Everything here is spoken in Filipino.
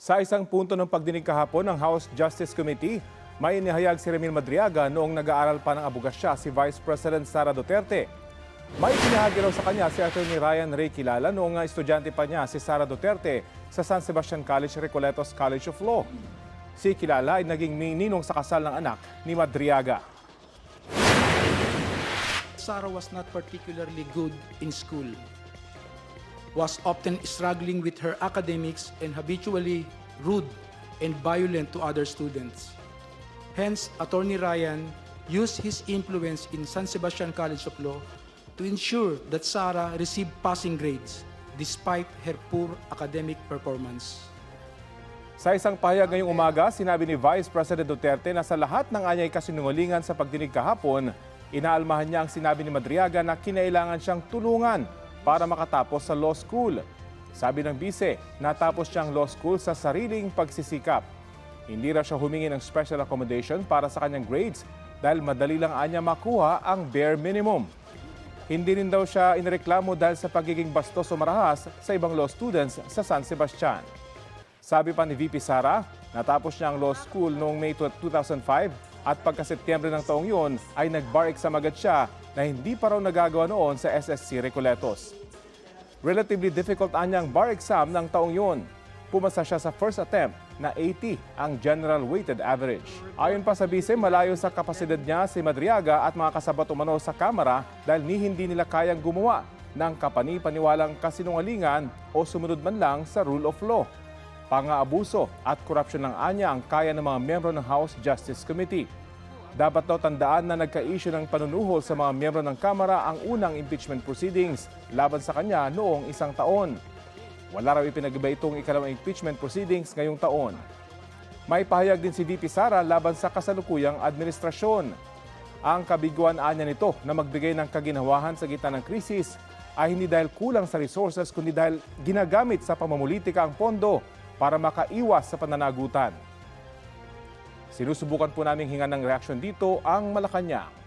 Sa isang punto ng pagdinig kahapon ng House Justice Committee, may inihayag si Remil Madriaga noong nag-aaral pa ng abogasya si Vice President Sara Duterte. May pinahagi raw sa kanya si Atty. Ryan Ray Kilala noong estudyante pa niya si Sara Duterte sa San Sebastian College, Recoletos College of Law. Si Kilala ay naging ninong sa kasal ng anak ni Madriaga. Sara was not particularly good in school, was often struggling with her academics and habitually rude and violent to other students. Hence, Attorney Ryan used his influence in San Sebastian College of Law to ensure that Sara received passing grades despite her poor academic performance. Sa isang pahayag ngayong umaga, sinabi ni Vice President Duterte na sa lahat ng anyay kasinungalingan sa pagdinig kahapon, inaalmahan niya ang sinabi ni Madriaga na kinailangan siyang tulungan para makatapos sa law school. Sabi ng bise, natapos siyang law school sa sariling pagsisikap. Hindi raw siya humingi ng special accommodation para sa kanyang grades dahil madali lang anya makuha ang bare minimum. Hindi rin daw siya inireklamo dahil sa pagiging bastos o marahas sa ibang law students sa San Sebastian. Sabi pa ni VP Sara, natapos niya ang law school noong May 2005 at pagka-Setyembre ng taong yun ay nag-bar exam agad siya na hindi pa raw nagagawa noon sa SSC Recoletos. Relatively difficult anyang bar exam ng taong yun. Pumasa siya sa first attempt na 80 ang general weighted average. Ayon pa sa bise, malayo sa kapasidad niya si Madriaga at mga kasabat umano sa Kamara dahil hindi nila kayang gumawa ng kapani-paniwalang kasinungalingan o sumunod man lang sa rule of law. Pang-aabuso at korupsyon ng anya ang kaya ng mga miyembro ng House Justice Committee. Dapat daw tandaan na nagka-issue ng panunuhol sa mga miyembro ng Kamara ang unang impeachment proceedings laban sa kanya noong isang taon. Wala raw ipinag-iba itong ikalawang impeachment proceedings ngayong taon. May pahayag din si VP Sara laban sa kasalukuyang administrasyon. Ang kabiguan anya nito na magbigay ng kaginawahan sa gitna ng krisis ay hindi dahil kulang sa resources kundi dahil ginagamit sa pamumulitika ang pondo para makaiwas sa pananagutan. Sinusubukan po naming hingan ng reaksyon dito ang Malacanang.